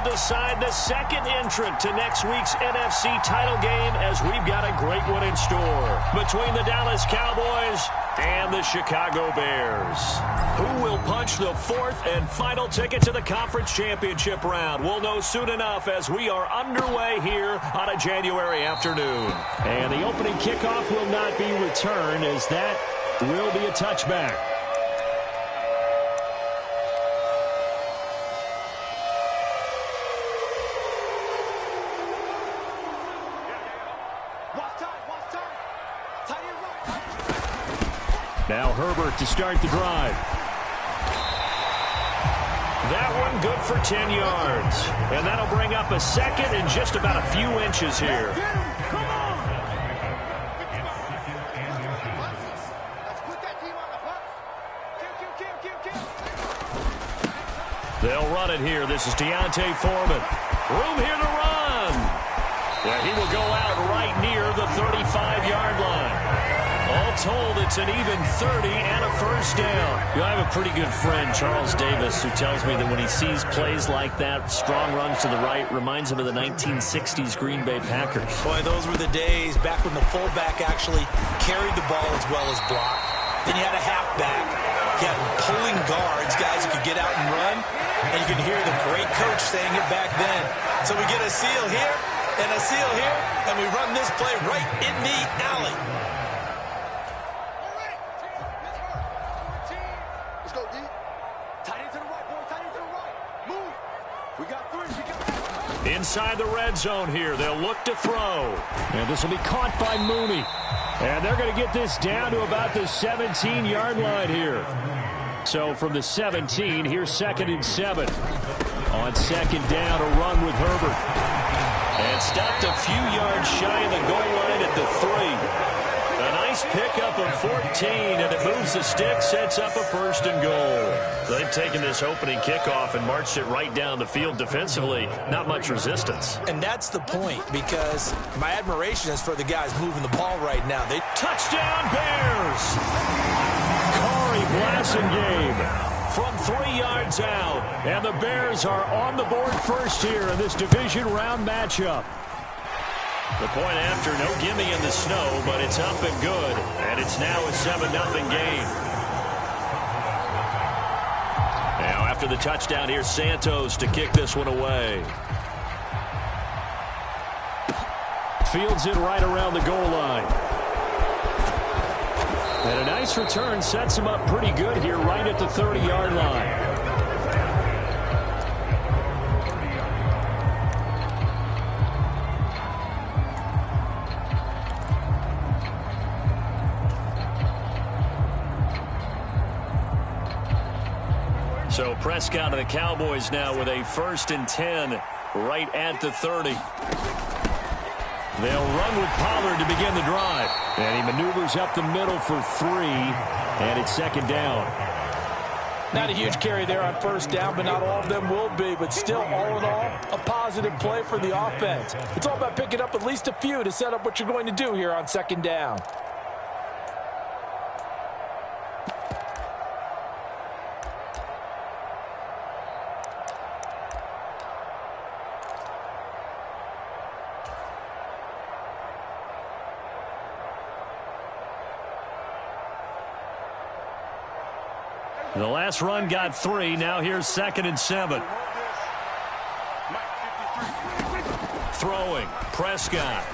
decide the second entrant to next week's NFC title game, as we've got a great one in store between the Dallas Cowboys and the Chicago Bears. Who will punch the fourth and final ticket to the conference championship round? We'll know soon enough as we are underway here on a January afternoon. And the opening kickoff will not be returned, as that will be a touchback. Now Herbert to start the drive. That one good for 10 yards. And that'll bring up a second and just about a few inches here. They'll run it here. This is D'Onta Foreman. Room here to run. Yeah, he will go out right near the 35-yard line. All told, it's an even 30 and a first down. You know, I have a pretty good friend, Charles Davis, who tells me that when he sees plays like that, strong runs to the right, reminds him of the 1960s Green Bay Packers. Boy, those were the days back when the fullback actually carried the ball as well as blocked. Then you had a halfback. You had pulling guards, guys who could get out and run. And you can hear the great coach saying it back then. So we get a seal here and a seal here, and we run this play right in the alley. Inside the red zone here, they'll look to throw. And this will be caught by Mooney. And they're going to get this down to about the 17-yard line here. So from the 17, here's 2nd and 7. On second down, a run with Herbert. And stopped a few yards shy of the goal line at the 3. A nice pickup of 14, and it moves the stick, sets up a 1st and goal. They've taken this opening kickoff and marched it right down the field defensively. Not much resistance. And that's the point, because my admiration is for the guys moving the ball right now. Touchdown, Bears! Corey Blasingame from 3 yards out. And the Bears are on the board first here in this division round matchup. The point after, no gimme in the snow, but it's up and good. And it's now a 7-0 game. Now after the touchdown, here's Santos to kick this one away. Fields it right around the goal line. And a nice return sets him up pretty good here right at the 30-yard line. So Prescott and the Cowboys now with a 1st and 10 right at the 30. They'll run with Pollard to begin the drive. And he maneuvers up the middle for 3. And it's 2nd down. Not a huge carry there on 1st down, but not all of them will be. But still, all in all, a positive play for the offense. It's all about picking up at least a few to set up what you're going to do here on 2nd down. The last run got 3. Now here's 2nd and 7. Throwing. Prescott.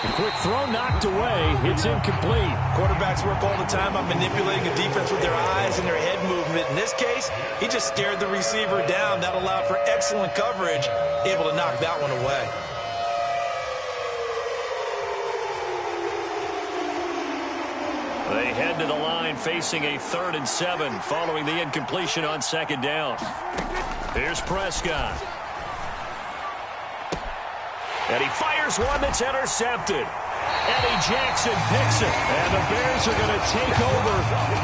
A quick throw knocked away. It's incomplete. Quarterbacks work all the time on manipulating a defense with their eyes and their head movement. In this case, he just stared the receiver down. That allowed for excellent coverage, able to knock that one away. They head to the line facing a 3rd and 7 following the incompletion on 2nd down. Here's Prescott. And he fires one that's intercepted. Eddie Jackson picks it. And the Bears are going to take over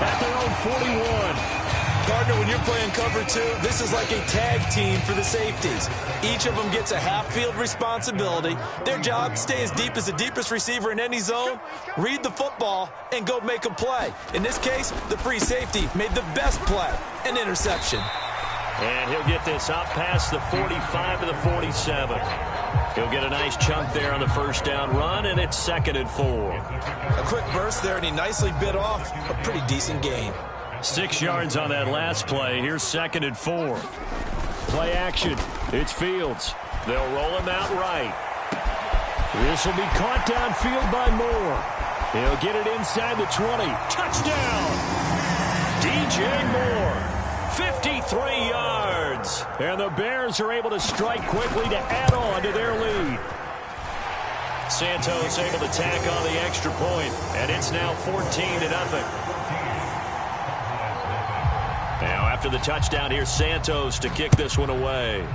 at their own 41. Gardner, when you're playing cover 2, this is like a tag team for the safeties. Each of them gets a half-field responsibility. Their job, stay as deep as the deepest receiver in any zone, read the football, and go make a play. In this case, the free safety made the best play, an interception. And he'll get this up past the 45 to the 47. He'll get a nice chunk there on the first down run, and it's 2nd and 4. A quick burst there, and he nicely bit off a pretty decent gain. 6 yards on that last play. Here's 2nd and 4. Play action. It's Fields. They'll roll him out right. This will be caught downfield by Moore. He'll get it inside the 20. Touchdown! DJ Moore. 53 yards. And the Bears are able to strike quickly to add on to their lead. Santos able to tack on the extra point, and it's now 14-0. Now after the touchdown, here's Santos to kick this one away.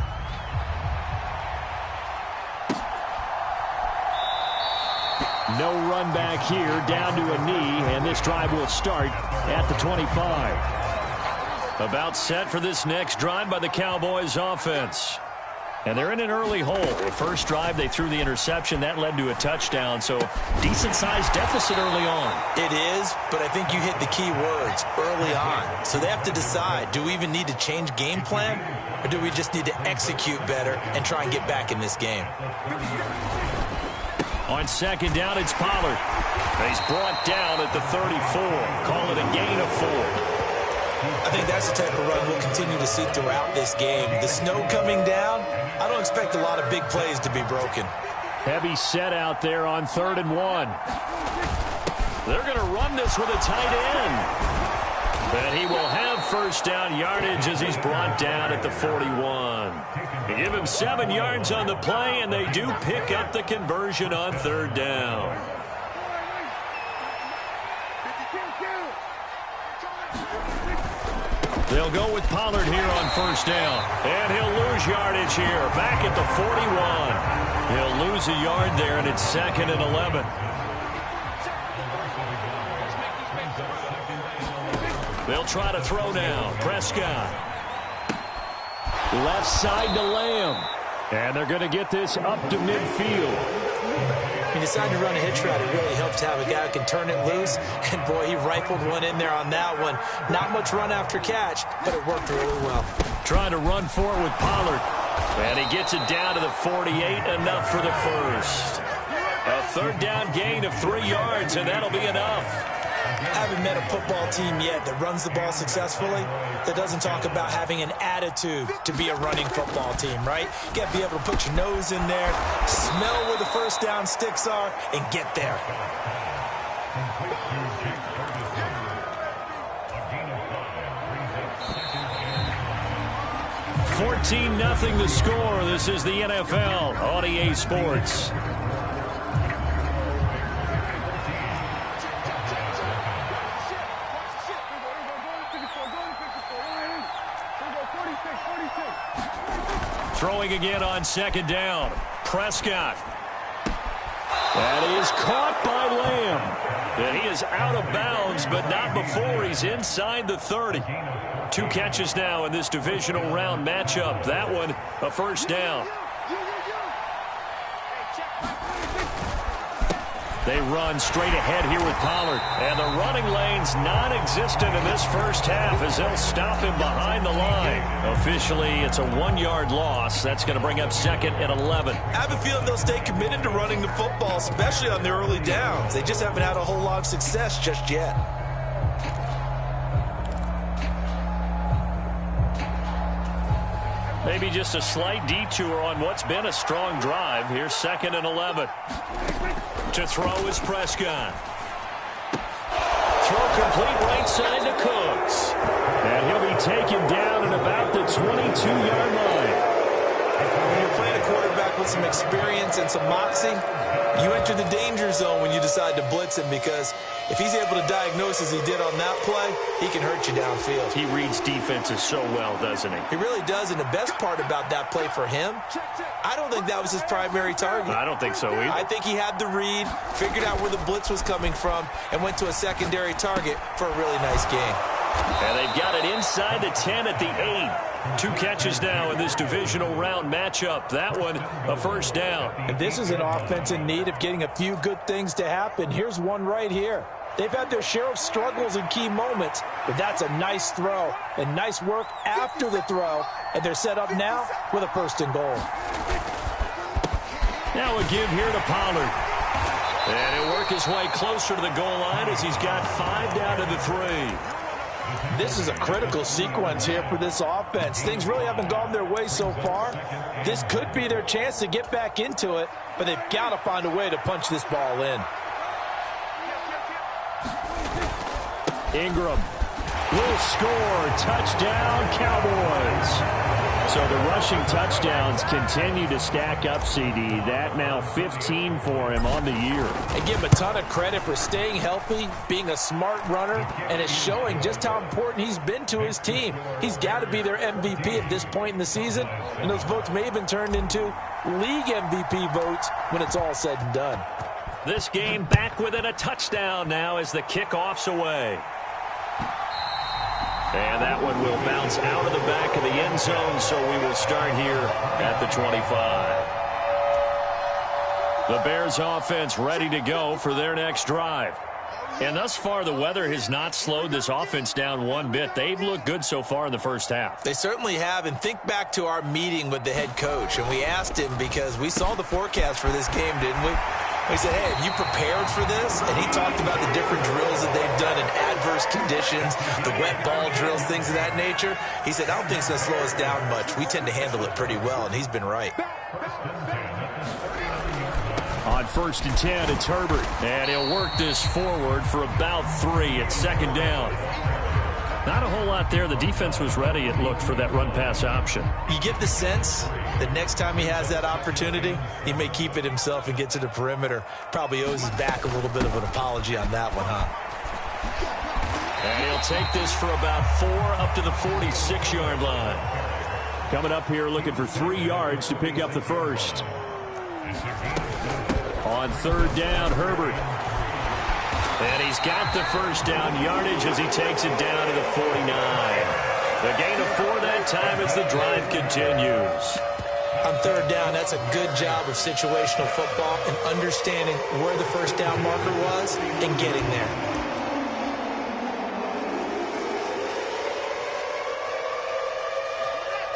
No run back here, down to a knee, and this drive will start at the 25. About set for this next drive by the Cowboys offense. And they're in an early hole. The first drive, they threw the interception. That led to a touchdown, so decent-sized deficit early on. It is, but I think you hit the key words, early on. So they have to decide, do we even need to change game plan, or do we just need to execute better and try and get back in this game? On 2nd down, it's Pollard. He's brought down at the 34. Call it a gain of 4. I think that's the type of run we'll continue to see throughout this game. The snow coming down, I don't expect a lot of big plays to be broken. Heavy set out there on 3rd and 1. They're going to run this with a tight end. And he will have first down yardage as he's brought down at the 41. They give him 7 yards on the play, and they do pick up the conversion on 3rd down. They'll go with Pollard here on first down. And he'll lose yardage here. Back at the 41. He'll lose a yard there, and it's 2nd and 11. They'll try to throw now. Prescott. Left side to Lamb. And they're going to get this up to midfield. He decided to run a hitch route. It really helps to have a guy who can turn it loose. And, boy, he rifled one in there on that one. Not much run after catch, but it worked really well. Trying to run for it with Pollard. And he gets it down to the 48, enough for the first. A 3rd down gain of 3 yards, and that'll be enough. I haven't met a football team yet that runs the ball successfully that doesn't talk about having an attitude to be a running football team, right? You got to be able to put your nose in there, smell where the first down sticks are, and get there. $14-0 the score. This is the NFL on EA Sports. Throwing again on 2nd down. Prescott. That is caught by Lamb. And he is out of bounds, but not before he's inside the 30. 2 catches now in this divisional round matchup. That one, a first down. They run straight ahead here with Pollard. And the running lane's non-existent in this first half as they'll stop him behind the line. Officially, it's a 1-yard loss. That's going to bring up 2nd and 11. I have a feeling they'll stay committed to running the football, especially on the early downs. They just haven't had a whole lot of success just yet. Maybe just a slight detour on what's been a strong drive. Here's 2nd and 11. To throw is Prescott. Throw complete right side to Cooks. And he'll be taken down at about the 22-yard line. When you're playing a quarterback with some experience and some moxie, you enter the danger zone when you decide to blitz him, because if he's able to diagnose as he did on that play, he can hurt you downfield. He reads defenses so well, doesn't he? He really does, and the best part about that play for him, I don't think that was his primary target. I don't think so either. I think he had the read, figured out where the blitz was coming from, and went to a secondary target for a really nice gain. And they've got it inside the 10 at the 8. 2 catches now in this divisional round matchup. That one, a first down. And this is an offense in need of getting a few good things to happen. Here's one right here. They've had their share of struggles in key moments, but that's a nice throw and nice work after the throw, and they're set up now with a 1st and goal. Now a give here to Pollard. And he'll work his way closer to the goal line as he's got 5 down to the 3. This is a critical sequence here for this offense. Things really haven't gone their way so far. This could be their chance to get back into it, but they've got to find a way to punch this ball in. Ingram will score. Touchdown, Cowboys. So the rushing touchdowns continue to stack up, CD. That now 15 for him on the year. And give him a ton of credit for staying healthy, being a smart runner, and it's showing just how important he's been to his team. He's got to be their MVP at this point in the season, and those votes may have been turned into league MVP votes when it's all said and done. This game back within a touchdown now as the kickoff's away. And that one will bounce out of the back of the end zone, so we will start here at the 25. The Bears offense ready to go for their next drive. And thus far, the weather has not slowed this offense down one bit. They've looked good so far in the first half. They certainly have, and think back to our meeting with the head coach, and we asked him because we saw the forecast for this game, didn't we? We said, hey, have you prepared for this? And he talked about the different drills that they've done in adverse conditions, the wet ball drills, things of that nature. He said, I don't think it's going to slow us down much. We tend to handle it pretty well, and he's been right. On 1st and 10, it's Herbert. And he'll work this forward for about 3 at 2nd down. Not a whole lot there. The defense was ready, it looked, for that run-pass option. You get the sense that next time he has that opportunity, he may keep it himself and get to the perimeter. Probably owes his back a little bit of an apology on that one, huh? And he'll take this for about 4 up to the 46-yard line. Coming up here looking for 3 yards to pick up the first. On 3rd down, Herbert. And he's got the first down yardage as he takes it down to the 49. The gain of 4 that time as the drive continues. On 3rd down, that's a good job of situational football and understanding where the first down marker was and getting there.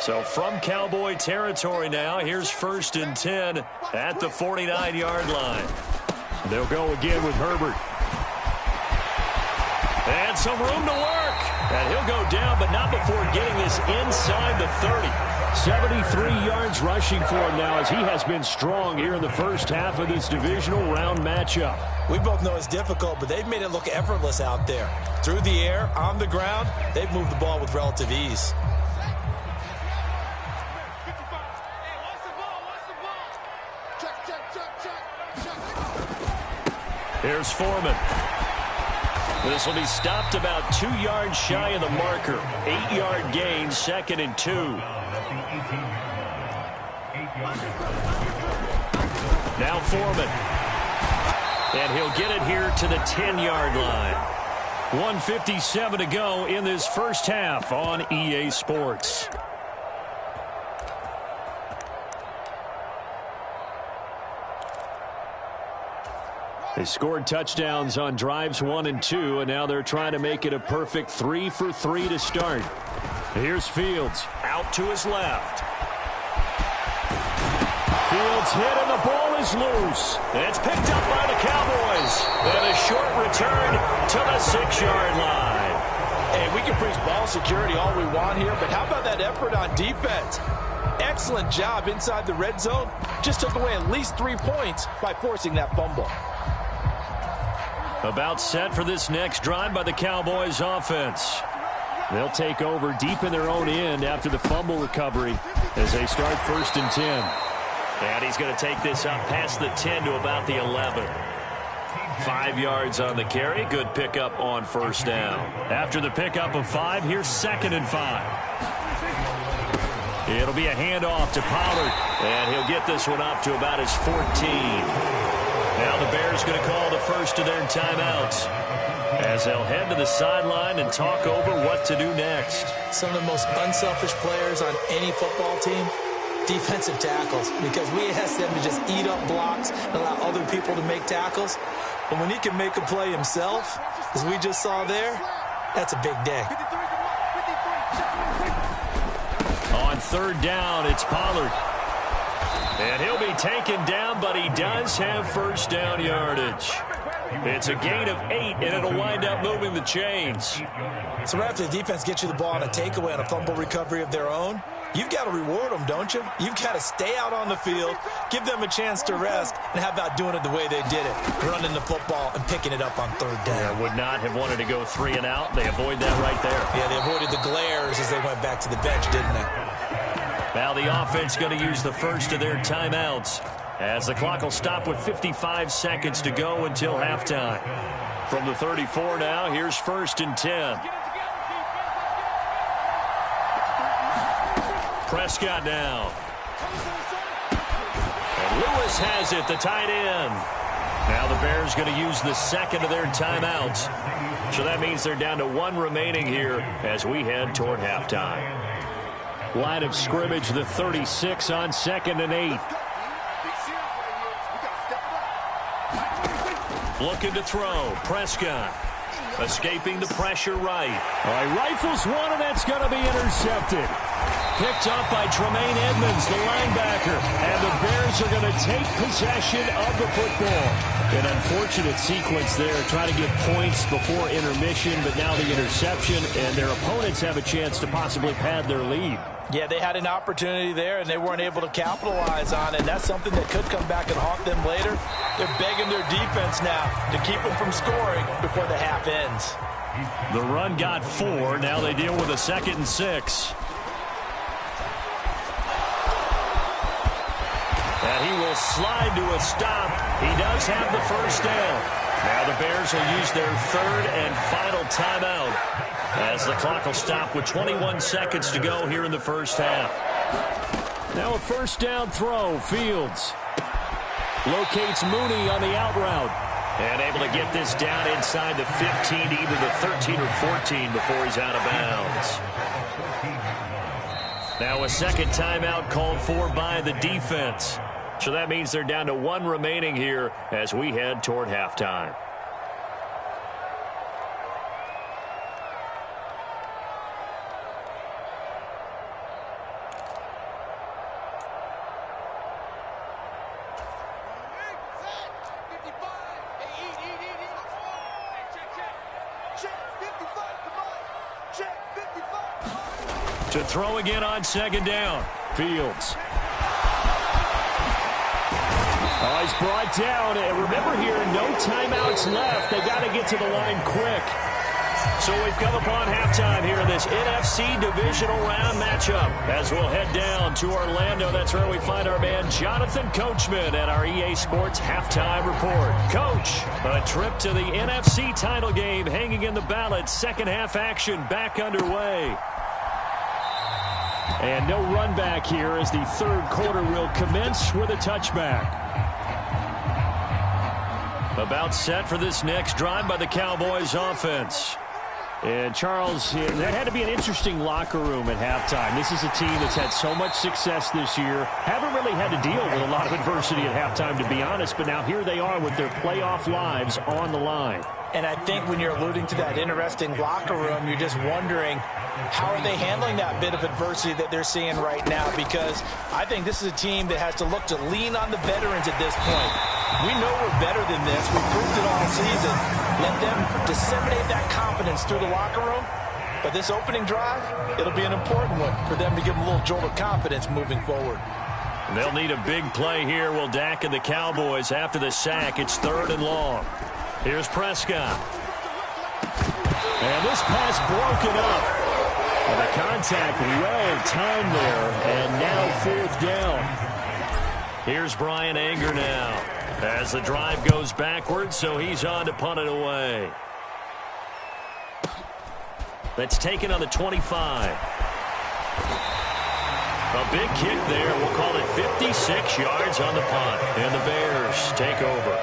So from Cowboy territory now, here's 1st and 10 at the 49-yard line. They'll go again with Herbert. And some room to work. And he'll go down, but not before getting this inside the 30. 73 yards rushing for him now as he has been strong here in the first half of this divisional round matchup. We both know it's difficult, but they've made it look effortless out there. Through the air, on the ground, they've moved the ball with relative ease. Here's Foreman. This will be stopped about 2 yards shy of the marker. 8-yard gain, 2nd and 2. Now Foreman. And he'll get it here to the 10-yard line. 1:57 to go in this first half on EA Sports. They scored touchdowns on drives 1 and 2, and now they're trying to make it a perfect 3 for 3 to start. Here's Fields out to his left. Fields hit, and the ball is loose. And it's picked up by the Cowboys. And a short return to the 6-yard line. And we can preach ball security all we want here, but how about that effort on defense? Excellent job inside the red zone. Just took away at least 3 points by forcing that fumble. About set for this next drive by the Cowboys offense. They'll take over deep in their own end after the fumble recovery as they start 1st and 10. And he's going to take this up past the 10 to about the 11. 5 yards on the carry. Good pickup on 1st down. After the pickup of 5, here's 2nd and 5. It'll be a handoff to Pollard. And he'll get this one up to about his 14. Now the Bears going to call the first of their timeouts as they'll head to the sideline and talk over what to do next. Some of the most unselfish players on any football team defensive tackles, because we asked them to just eat up blocks and allow other people to make tackles. But when he can make a play himself, as we just saw there, that's a big day. On third down, it's Pollard. And he'll be taken down, but he does have first down yardage. It's a gain of 8, and it'll wind up moving the chains. So right after the defense gets you the ball on a takeaway on a fumble recovery of their own, you've got to reward them, don't you? You've got to stay out on the field, give them a chance to rest, and how about doing it the way they did it, running the football and picking it up on third down. Would not have wanted to go 3 and out. They avoid that right there. Yeah, they avoided the glares as they went back to the bench, didn't they? Now the offense going to use the first of their timeouts, as the clock will stop with 55 seconds to go until halftime. From the 34 now, here's 1st and 10. Prescott now. And Lewis has it, the tight end. Now the Bears going to use the second of their timeouts. So that means they're down to 1 remaining here as we head toward halftime. Line of scrimmage, the 36 on 2nd and 8. Looking to throw. Prescott escaping the pressure right. All right, rifles one, and that's going to be intercepted. Picked up by Tremaine Edmonds, the linebacker. And the Bears are going to take possession of the football. An unfortunate sequence there, trying to get points before intermission, but now the interception, and their opponents have a chance to possibly pad their lead. Yeah, they had an opportunity there, and they weren't able to capitalize on it. That's something that could come back and haunt them later. They're begging their defense now to keep them from scoring before the half ends. The run got 4. Now they deal with a 2nd and 6. And he will slide to a stop. He does have the first down. Now the Bears will use their 3rd and final timeout, as the clock will stop with 21 seconds to go here in the first half. Now a first down throw. Fields locates Mooney on the out route. And able to get this down inside the 15 to either the 13 or 14 before he's out of bounds. Now a second timeout called for by the defense. So that means they're down to 1 remaining here as we head toward halftime. To throw again on 2nd down. Fields. Oh, he's brought down. And remember here, no timeouts left. They got to get to the line quick. So we've come upon halftime here in this NFC Divisional Round matchup. As we'll head down to Orlando, that's where we find our man Jonathan Coachman at our EA Sports Halftime Report. Coach, a trip to the NFC title game hanging in the balance. Second half action back underway. And no run back here as the 3rd quarter will commence with a touchback. About set for this next drive by the Cowboys offense. And Charles, that had to be an interesting locker room at halftime. This is a team that's had so much success this year. Haven't really had to deal with a lot of adversity at halftime, to be honest. But now here they are with their playoff lives on the line. And I think when you're alluding to that interesting locker room, you're just wondering, how are they handling that bit of adversity that they're seeing right now? Because I think this is a team that has to look to lean on the veterans at this point. We know we're better than this. We've proved it all season. Let them disseminate that confidence through the locker room. But this opening drive, it'll be an important one for them to give them a little jolt of confidence moving forward. They'll need a big play here. Will Dak and the Cowboys after the sack. It's 3rd and long. Here's Prescott. And this pass broken up. And the contact well timed there. And now 4th down. Here's Brian Anger now, as the drive goes backwards, so he's on to punt it away. That's taken on the 25. A big kick there. We'll call it 56 yards on the punt. And the Bears take over.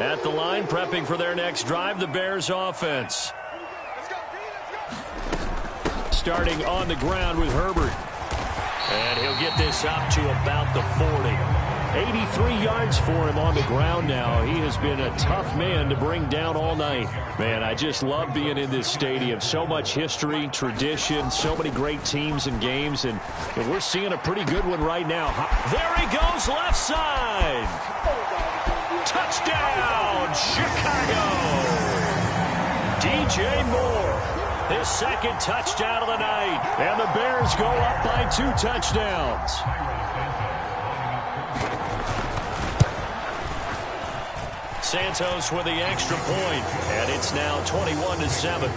At the line, prepping for their next drive, the Bears offense. Starting on the ground with Herbert. And he'll get this up to about the 40. 83 yards for him on the ground now. He has been a tough man to bring down all night. Man, I just love being in this stadium. So much history, tradition, so many great teams and games, and we're seeing a pretty good one right now. There he goes, left side. Touchdown, Chicago. DJ Moore, his second touchdown of the night. And the Bears go up by 2 touchdowns. Santos with the extra point, and it's now 21-7.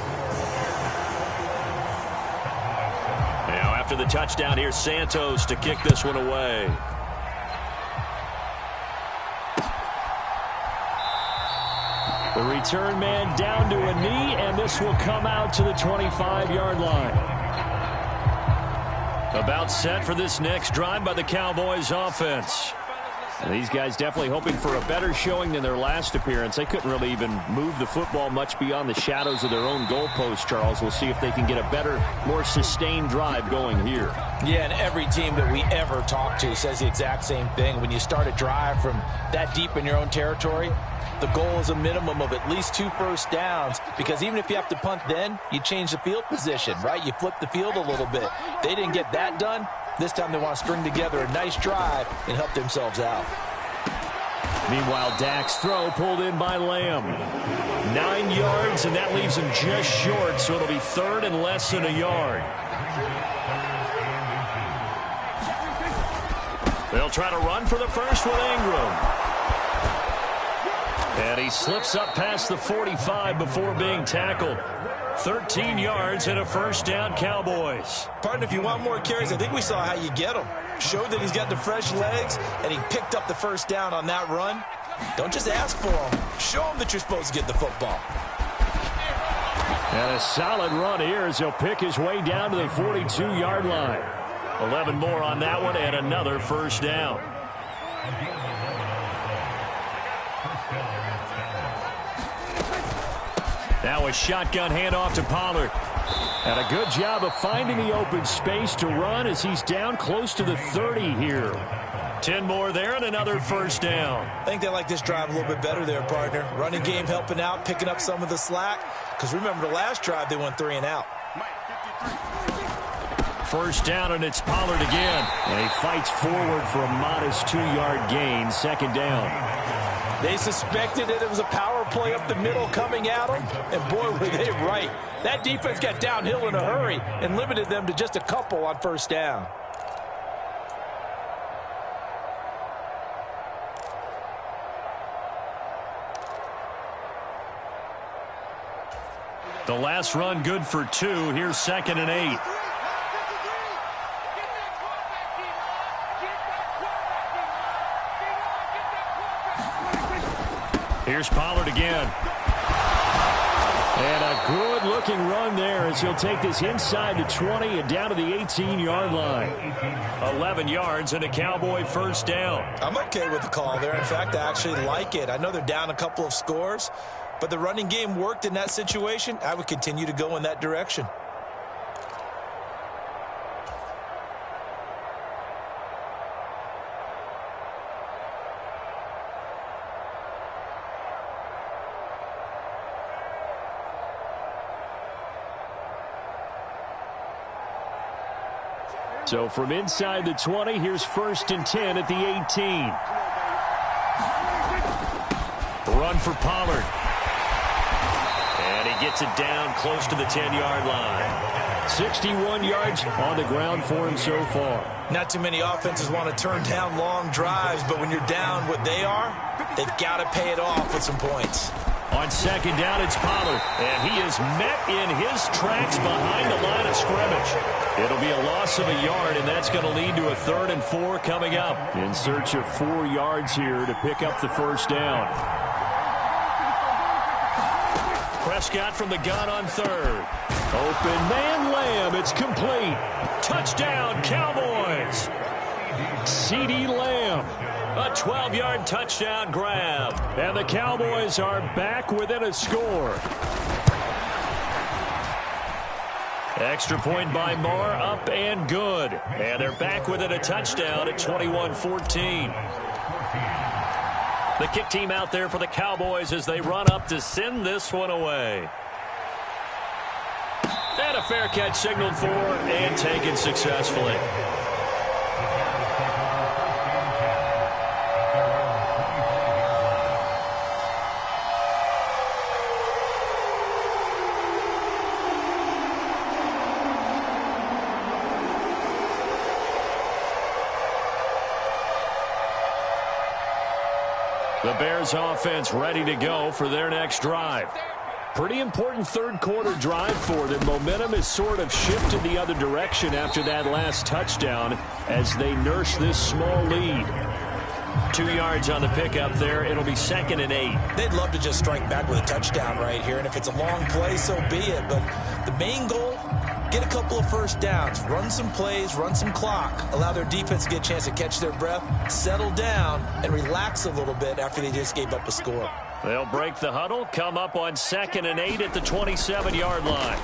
Now after the touchdown, here's Santos to kick this one away. The return man down to a knee, and this will come out to the 25-yard line. About set for this next drive by the Cowboys offense. And these guys definitely hoping for a better showing than their last appearance. They couldn't really even move the football much beyond the shadows of their own goalpost, Charles. We'll see if they can get a better, more sustained drive going here. Yeah, and every team that we ever talk to says the exact same thing. When you start a drive from that deep in your own territory, the goal is a minimum of at least 2 first downs, because even if you have to punt then, you change the field position, right? You flip the field a little bit. They didn't get that done. This time they want to string together a nice drive and help themselves out. Meanwhile, Dak's throw pulled in by Lamb. 9 yards, and that leaves him just short, so it'll be third and less than a yard. They'll try to run for the first with Ingram. And he slips up past the 45 before being tackled. 13 yards and a first down, Cowboys. Partner, if you want more carries, I think we saw how you get them. Showed that he's got the fresh legs, and he picked up the first down on that run. Don't just ask for them. Show him that you're supposed to get the football. And a solid run here as he'll pick his way down to the 42-yard line. 11 more on that one and another first down. Now a shotgun handoff to Pollard. And a good job of finding the open space to run as he's down close to the 30 here. 10 more there and another first down. I think they like this drive a little bit better there, partner. Running game helping out, picking up some of the slack. Because remember, the last drive they went 3 and out. First down, and it's Pollard again. And he fights forward for a modest 2-yard gain. Second down. They suspected that it was a power play up the middle coming at them, and boy, were they right. That defense got downhill in a hurry and limited them to just a couple on first down. The last run good for 2. Here's 2nd and 8. Here's Pollard again. And a good-looking run there as he'll take this inside the 20 and down to the 18-yard line. 11 yards and a Cowboy first down. I'm okay with the call there. In fact, I actually like it. I know they're down a couple of scores, but the running game worked in that situation. I would continue to go in that direction. So from inside the 20, here's 1st and 10 at the 18. Run for Pollard. And he gets it down close to the 10-yard line. 61 yards on the ground for him so far. Not too many offenses want to turn down long drives, but when you're down what they are, they've got to pay it off with some points. On 2nd down, it's Pollard. And he is met in his tracks behind the line of scrimmage. It'll be a loss of a yard, and that's going to lead to a 3rd and 4 coming up. In search of 4 yards here to pick up the first down. Prescott from the gun on 3rd. Open man, Lamb. It's complete. Touchdown, Cowboys. CeeDee Lamb. A 12-yard touchdown grab. And the Cowboys are back within a score. Extra point by Marr, up and good. And they're back within a touchdown at 21-14. The kick team out there for the Cowboys as they run up to send this one away. And a fair catch signaled for and taken successfully. The Bears offense ready to go for their next drive. Pretty important third quarter drive for them. Momentum has sort of shifted the other direction after that last touchdown as they nurse this small lead. 2 yards on the pickup there. It'll be 2nd and 8. They'd love to just strike back with a touchdown right here, and if it's a long play, so be it. But the main goal, get a couple of first downs, run some plays, run some clock, allow their defense to get a chance to catch their breath, settle down, and relax a little bit after they just gave up a score. They'll break the huddle, come up on 2nd and 8 at the 27-yard line.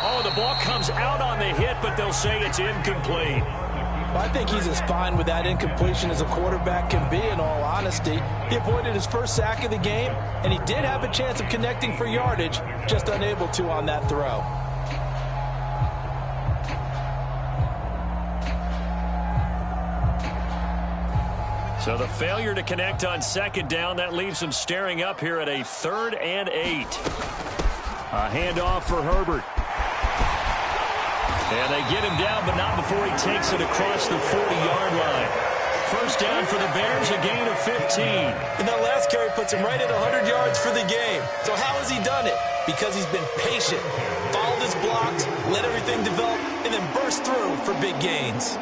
Oh, the ball comes out on the hit, but they'll say it's incomplete. Well, I think he's as fine with that incompletion as a quarterback can be, in all honesty. He avoided his first sack of the game, and he did have a chance of connecting for yardage, just unable to on that throw. So the failure to connect on 2nd down, that leaves them staring up here at a 3rd and 8. A handoff for Herbert. And they get him down, but not before he takes it across the 40-yard line. First down for the Bears, a gain of 15. And that last carry puts him right at 100 yards for the game. So how has he done it? Because he's been patient, followed his blocks, let everything develop, and then burst through for big gains.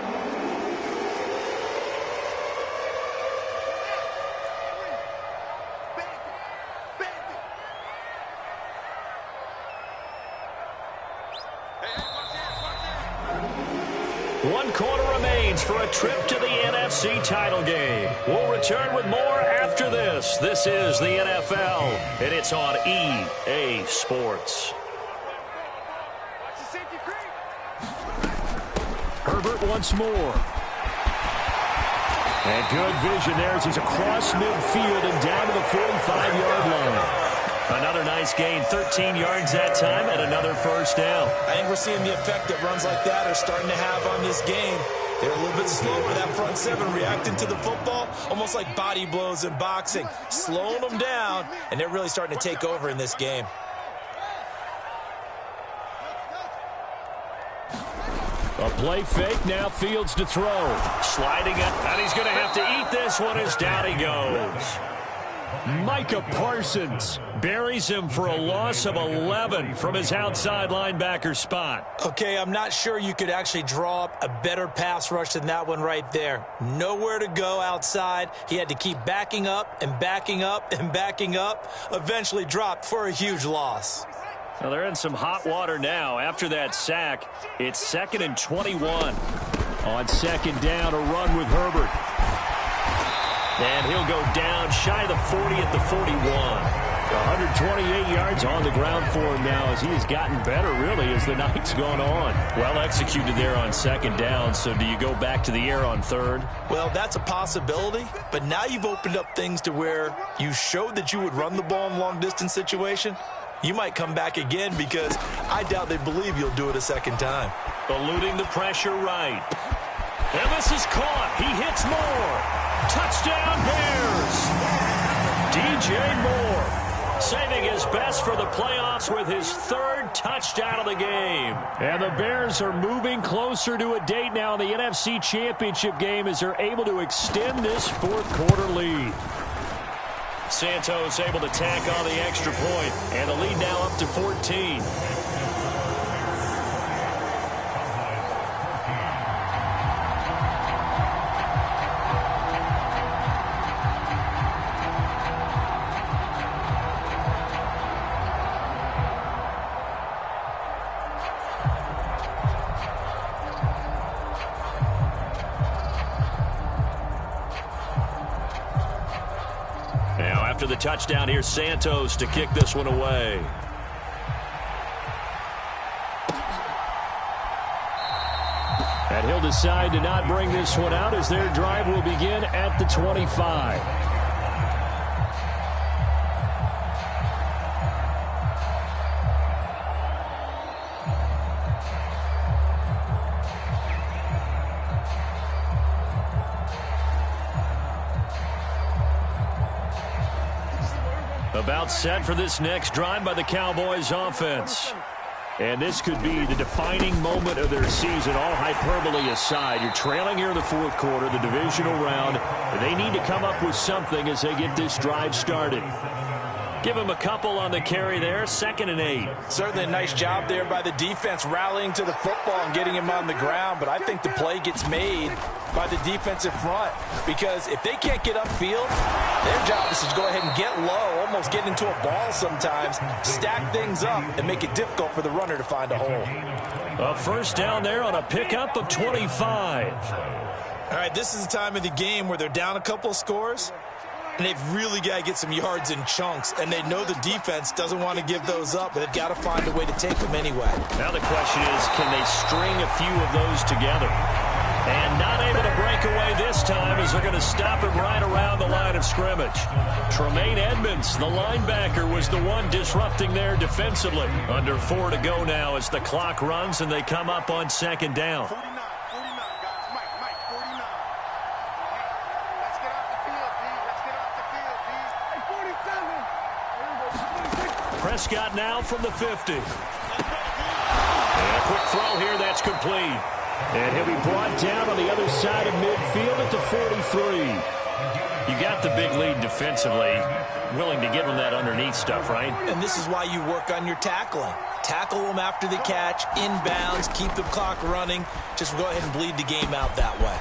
One quarter remains for a trip to the NFC title game. We'll return with more after this. This is the NFL, and it's on EA Sports. Herbert once more. And good vision there as he's across midfield and down to the 45-yard line. Another nice gain, 13 yards that time, and another first down. I think we're seeing the effect that runs like that are starting to have on this game. They're a little bit slower, that front seven, reacting to the football, almost like body blows in boxing, slowing them down, and they're really starting to take over in this game. A play fake, now Fields to throw. Sliding it, and he's going to have to eat this one as down he goes. Micah Parsons buries him for a loss of 11 from his outside linebacker spot. Okay, I'm not sure you could actually draw up a better pass rush than that one right there. Nowhere to go outside. He had to keep backing up and backing up and backing up. Eventually dropped for a huge loss. Well, they're in some hot water now. After that sack, it's 2nd and 21. On 2nd down, a run with Herbert. And he'll go down shy of the 40 at the 41. 128 yards on the ground for him now as he has gotten better, really, as the night's gone on. Well executed there on 2nd down, so do you go back to the air on 3rd? Well, that's a possibility, but now you've opened up things to where you showed that you would run the ball in long-distance situation. You might come back again because I doubt they believe you'll do it a second time. Eluding the pressure right. And this is caught. He hits Moore. Touchdown Bears. DJ Moore saving his best for the playoffs with his 3rd touchdown of the game. And the Bears are moving closer to a date now in the NFC Championship game as they're able to extend this 4th quarter lead. Santos able to tack on the extra point, and the lead now up to 14. touchdown here, Santos to kick this one away. And he'll decide to not bring this one out as their drive will begin at the 25. About set for this next drive by the Cowboys offense. And this could be the defining moment of their season, all hyperbole aside. You're trailing here in the fourth quarter, the divisional round. They need to come up with something as they get this drive started. Give him a couple on the carry there, 2nd and 8. Certainly a nice job there by the defense rallying to the football and getting him on the ground, but I think the play gets made by the defensive front because if they can't get upfield, their job is to go ahead and get low, almost get into a ball sometimes, stack things up, and make it difficult for the runner to find a hole. A first down there on a pickup of 25. All right, this is the time of the game where they're down a couple of scores, and they've really got to get some yards in chunks, and they know the defense doesn't want to give those up, but they've got to find a way to take them anyway. Now the question is, can they string a few of those together? And not able to break away this time as they're going to stop him right around the line of scrimmage. Tremaine Edmonds, the linebacker, was the one disrupting there defensively. Under 4 to go now as the clock runs and they come up on 2nd down. 49, guys. Mike, 49. Let's get off the field, D. Let's get off the field, D. Hey, 47. Prescott now from the 50. And a quick throw here, that's complete. And he'll be brought down on the other side of midfield at the 43. You got the big lead defensively, willing to give them that underneath stuff, right? And this is why you work on your tackling. Tackle them after the catch, inbounds, keep the clock running. Just go ahead and bleed the game out that way.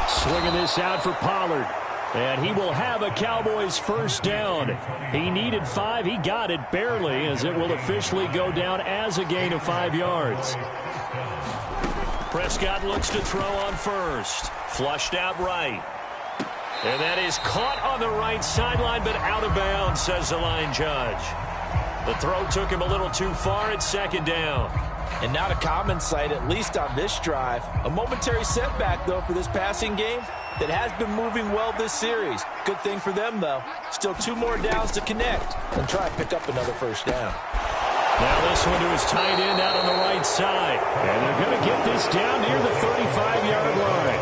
Swinging this out for Pollard. And he will have a Cowboys first down. He needed 5. He got it barely as it will officially go down as a gain of 5 yards. Prescott looks to throw on first. Flushed out right. And that is caught on the right sideline, but out of bounds, says the line judge. The throw took him a little too far at 2nd down. And not a common sight, at least on this drive. A momentary setback, though, for this passing game that has been moving well this series. Good thing for them, though. Still 2 more downs to connect and try and pick up another first down. Now this one to his tight end out on the right side. And they're going to get this down near the 35-yard line.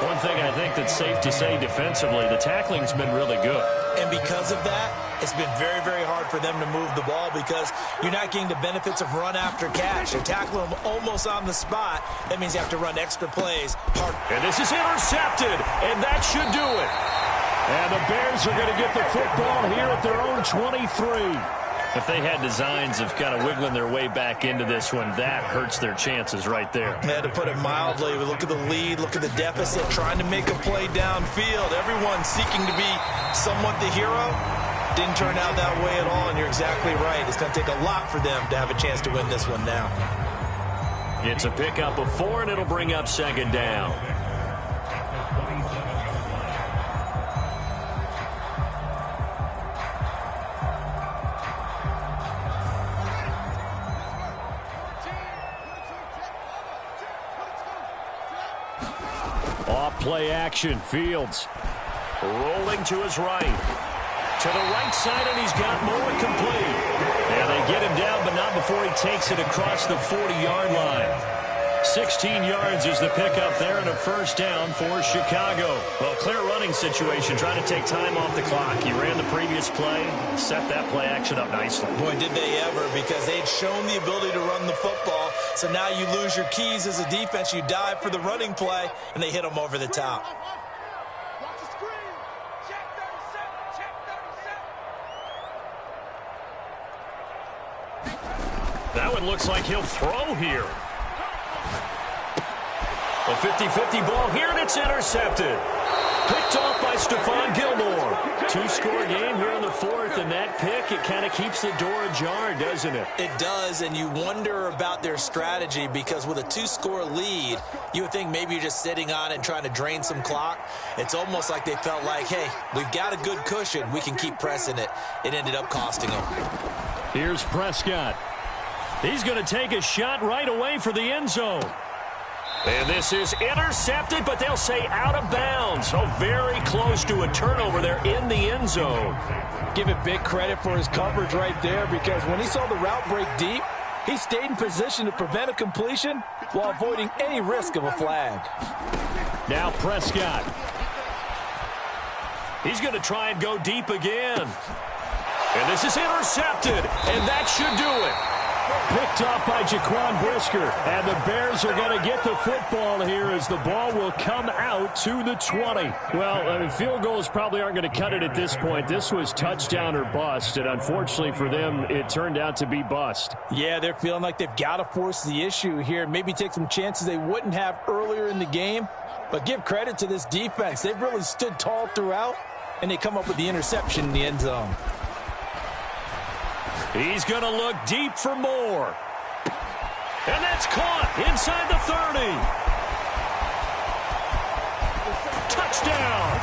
One thing I think that's safe to say defensively, the tackling's been really good. And because of that, it's been very, very hard for them to move the ball because you're not getting the benefits of run after catch. You're tackling them almost on the spot. That means you have to run extra plays. And this is intercepted, and that should do it. And the Bears are going to get the football here at their own 23. If they had designs of kind of wiggling their way back into this one, that hurts their chances right there. Yeah, to put it mildly, we look at the lead, look at the deficit, trying to make a play downfield. Everyone seeking to be somewhat the hero. Didn't turn out that way at all, and you're exactly right. It's going to take a lot for them to have a chance to win this one now. It's a pickup of 4, and it'll bring up 2nd down. Play action. Fields rolling to his right. To the right side, and he's got more complete. And they get him down, but not before he takes it across the 40-yard line. 16 yards is the pickup there and a first down for Chicago. Well, clear running situation, trying to take time off the clock. He ran the previous play, set that play action up nicely. Boy, did they ever, because they had shown the ability to run the football. So now you lose your keys as a defense. You dive for the running play, and they hit them over the top. Watch the screen. Check 37. Check 37. That one looks like he'll throw here. A 50-50 ball here, and it's intercepted. Picked off by Stephon Gilmore. Two-score game here in the fourth, and that pick, it kind of keeps the door ajar, doesn't it? It does, and you wonder about their strategy because with a two-score lead, you would think maybe you're just sitting on it and trying to drain some clock. It's almost like they felt like, hey, we've got a good cushion. We can keep pressing it. It ended up costing them. Here's Prescott. He's going to take a shot right away for the end zone. And this is intercepted, but they'll say out of bounds. So very close to a turnover there in the end zone. Give it big credit for his coverage right there, because when he saw the route break deep, he stayed in position to prevent a completion while avoiding any risk of a flag. Now Prescott. He's going to try and go deep again. And this is intercepted, and that should do it. Picked off by Jaquan Brisker, and the Bears are going to get the football here as the ball will come out to the 20. Well, I mean, field goals probably aren't going to cut it at this point. This was touchdown or bust, and unfortunately for them, it turned out to be bust. Yeah, they're feeling like they've got to force the issue here, maybe take some chances they wouldn't have earlier in the game. But give credit to this defense. They've really stood tall throughout, and they come up with the interception in the end zone. He's going to look deep for more. And that's caught inside the 30. Touchdown.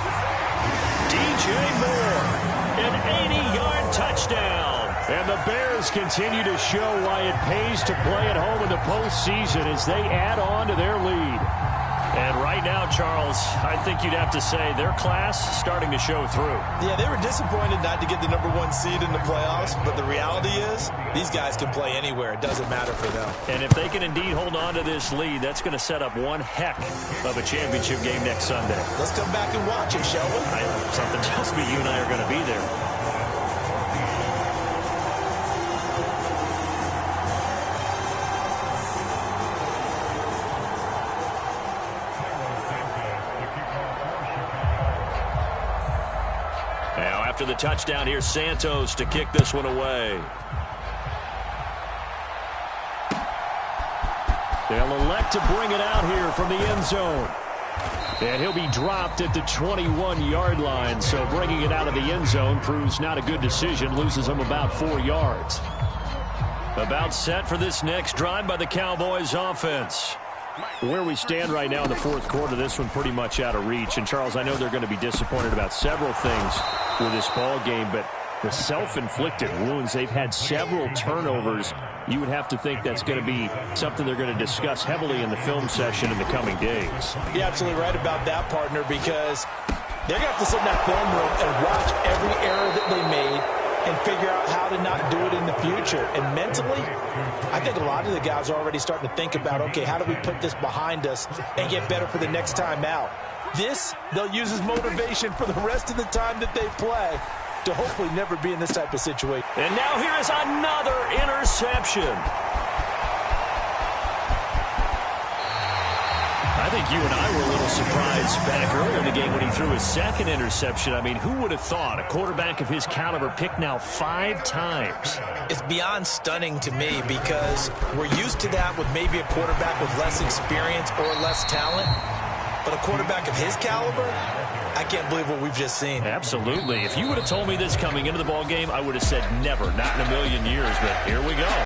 DJ Moore. An 80-yard touchdown. And the Bears continue to show why it pays to play at home in the postseason as they add on to their lead. And right now, Charles, I think you'd have to say their class starting to show through. Yeah, they were disappointed not to get the #1 seed in the playoffs, but the reality is these guys can play anywhere. It doesn't matter for them. And if they can indeed hold on to this lead, that's going to set up one heck of a championship game next Sunday. Let's come back and watch it, shall we? Something tells me you and I are going to be there. After the touchdown, here's Santos to kick this one away. They'll elect to bring it out here from the end zone. And he'll be dropped at the 21-yard line, so bringing it out of the end zone proves not a good decision, loses him about 4 yards. About set for this next drive by the Cowboys offense. Where we stand right now in the fourth quarter, this one pretty much out of reach. And, Charles, I know they're going to be disappointed about several things with this ball game, but the self-inflicted wounds, they've had several turnovers. You would have to think that's going to be something they're going to discuss heavily in the film session in the coming days. You're absolutely right about that, partner, because they're going to have to sit in that film room and watch every error that they made and figure out how to not do it in the future. And mentally, I think a lot of the guys are already starting to think about, okay, how do we put this behind us and get better for the next time out? This, they'll use as motivation for the rest of the time that they play to hopefully never be in this type of situation. And now here is another interception. I think you and I were a little surprised back earlier in the game when he threw his second interception. I mean, who would have thought a quarterback of his caliber picked now 5 times? It's beyond stunning to me because we're used to that with maybe a quarterback with less experience or less talent. But a quarterback of his caliber, I can't believe what we've just seen. Absolutely. If you would have told me this coming into the ball game, I would have said never, not in a million years. But here we go.